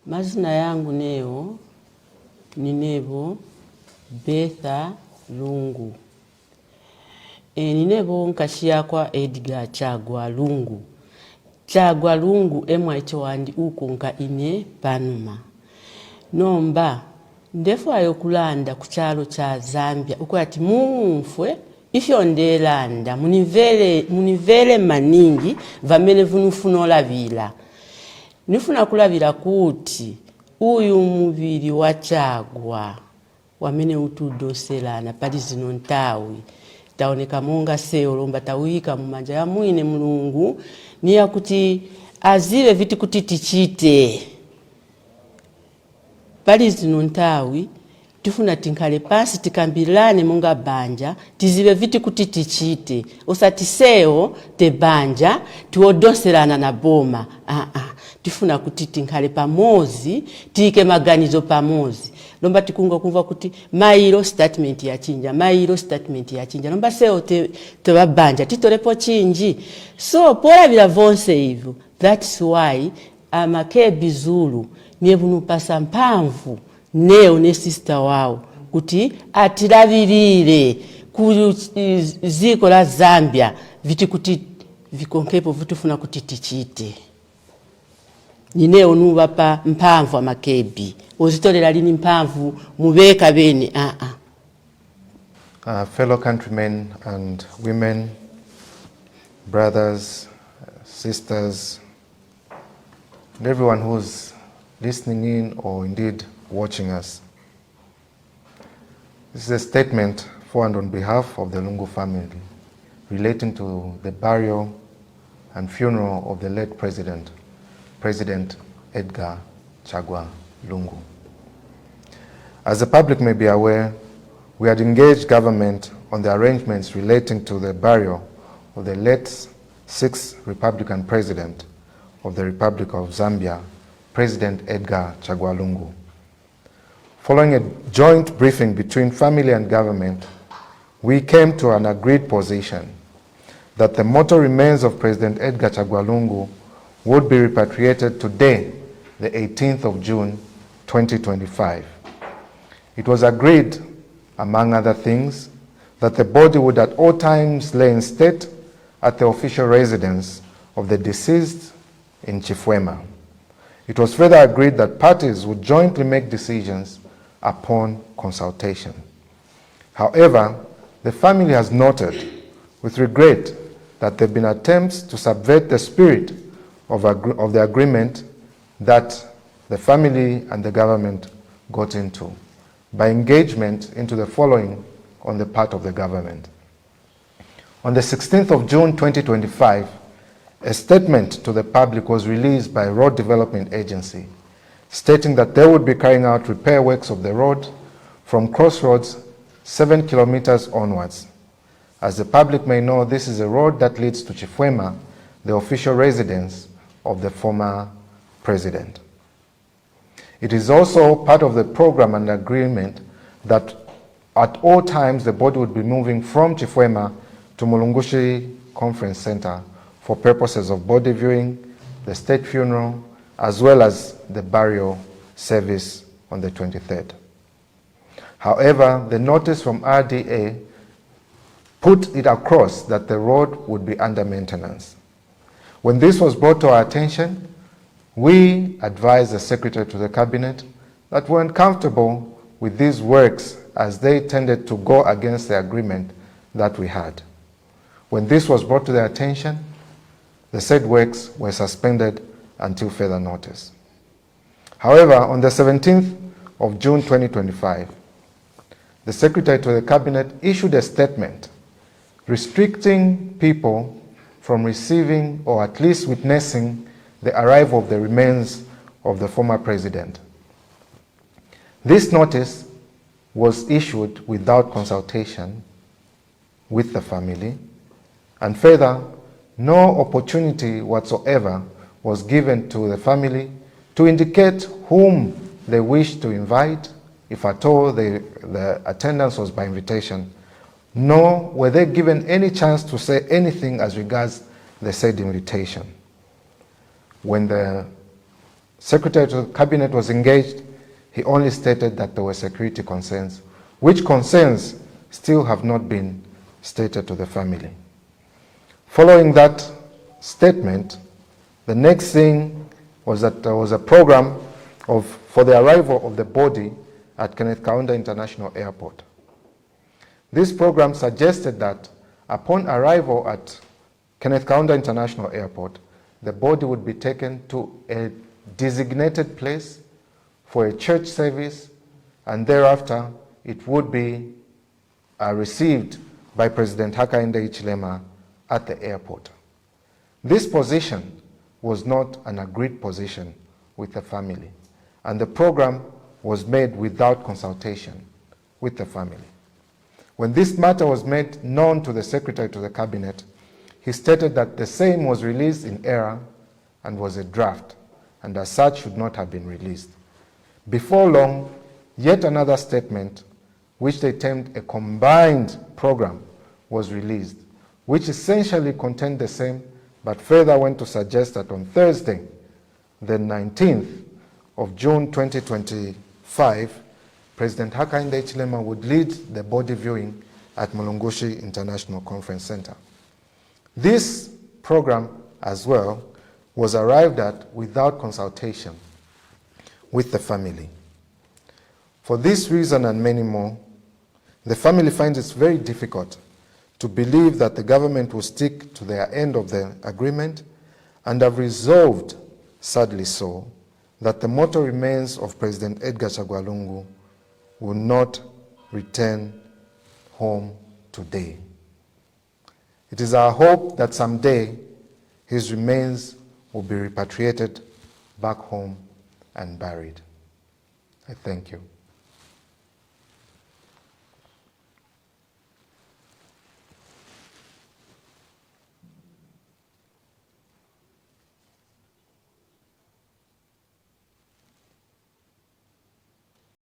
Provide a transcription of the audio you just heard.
Mazina yangu leo ni Nebo Betha Lungu. Ni Nebo nkashia kwa Edgar Chagwa Lungu. Chagwa Lungu emwa icho wandi uko nka ine panuma. Nomba ndefu ayokulanda kuchalo cha Zambia uko ati mumfwe ifyo ndelanda munivele maningi vamene vunufunola vila. Nifuna kulabira kuti uyu mubiri wa Chagwa wamene utudoselana pali zino ntawi taoneka monga seolomba tawika mumanja ya mwine Mulungu niya kuti azive viti kuti tichite pali zino ntawi tifuna tinkale pasi tikambilane monga banja tizive viti kuti tichite osati seo te banja tuodoselana na boma tifuna kuti tinkale pamozi tike maganizo pamozi lomba tikunga kumva kuti mailo statement ya chinja lomba seo te babanja titolepo chinji so pola bila vonse hivyo. That's why amakebi Zulu nievunu pasa mpamvu neo ne sister wao kuti atilavilile ku ziko la Zambia viti kuti vikonkepo vitufuna kuti tichite nineo nubapa mpamvu amakebi ozitolera lini mpamvu mubeka bene Fellow countrymen and women, brothers, sisters, and everyone who's listening in or indeed watching us. This is a statement for and on behalf of the Lungu family relating to the burial and funeral of the late President Edgar Chagwa Lungu. As the public may be aware, we had engaged government on the arrangements relating to the burial of the late 6th Republican President of the Republic of Zambia, President Edgar Chagwa Lungu. Following a joint briefing between family and government, we came to an agreed position that the mortal remains of President Edgar Chagwa Lungu would be repatriated today, the 18th of June, 2025. It was agreed, among other things, that the body would at all times lay in state at the official residence of the deceased in Chifwema. It was further agreed that parties would jointly make decisions upon consultation. However, the family has noted with regret that there have been attempts to subvert the spirit of the agreement that the family and the government got into by engagement into the following on the part of the government. On the 16th of June 2025, a statement to the public was released by Road Development Agency stating that they would be carrying out repair works of the road from Crossroads 7 kilometers onwards. As the public may know, this is a road that leads to Chifwema, the official residence of the former president. It is also part of the program and agreement that at all times the body would be moving from Chifwema to Mulungushi Conference Center for purposes of body viewing, the state funeral, as well as the burial service on the 23rd. However, the notice from RDA put it across that the road would be under maintenance. When this was brought to our attention, we advised the Secretary to the Cabinet that we weren't comfortable with these works as they tended to go against the agreement that we had. When this was brought to their attention, the said works were suspended until further notice. However, on the 17th of June 2025, the Secretary to the Cabinet issued a statement restricting people from receiving or at least witnessing the arrival of the remains of the former president. This notice was issued without consultation with the family, and further, no opportunity whatsoever was given to the family to indicate whom they wished to invite, if at all the attendance was by invitation, nor were they given any chance to say anything as regards the said invitation. When the Secretary to the Cabinet was engaged, he only stated that there were security concerns, which concerns still have not been stated to the family. Following that statement, the next thing was that there was a program for the arrival of the body at Kenneth Kaunda International Airport. This program suggested that upon arrival at Kenneth Kaunda International Airport, the body would be taken to a designated place for a church service, and thereafter it would be received by President Hakainde Hichilema at the airport. This position was not an agreed position with the family, and the program was made without consultation with the family. When this matter was made known to the Secretary to the Cabinet, he stated that the same was released in error and was a draft, and as such should not have been released. Before long, yet another statement, which they termed a combined program, was released, which essentially contained the same, but further went to suggest that on Thursday, the 19th of June 2025, President Hakainde Hichilema would lead the body viewing at Mulungushi International Conference Center. This program as well was arrived at without consultation with the family. For this reason and many more, the family finds it very difficult to believe that the government will stick to their end of the agreement and have resolved, sadly so, that the mortal remains of President Edgar Chagwa Lungu will not return home today. It is our hope that someday his remains will be repatriated back home and buried. I thank you.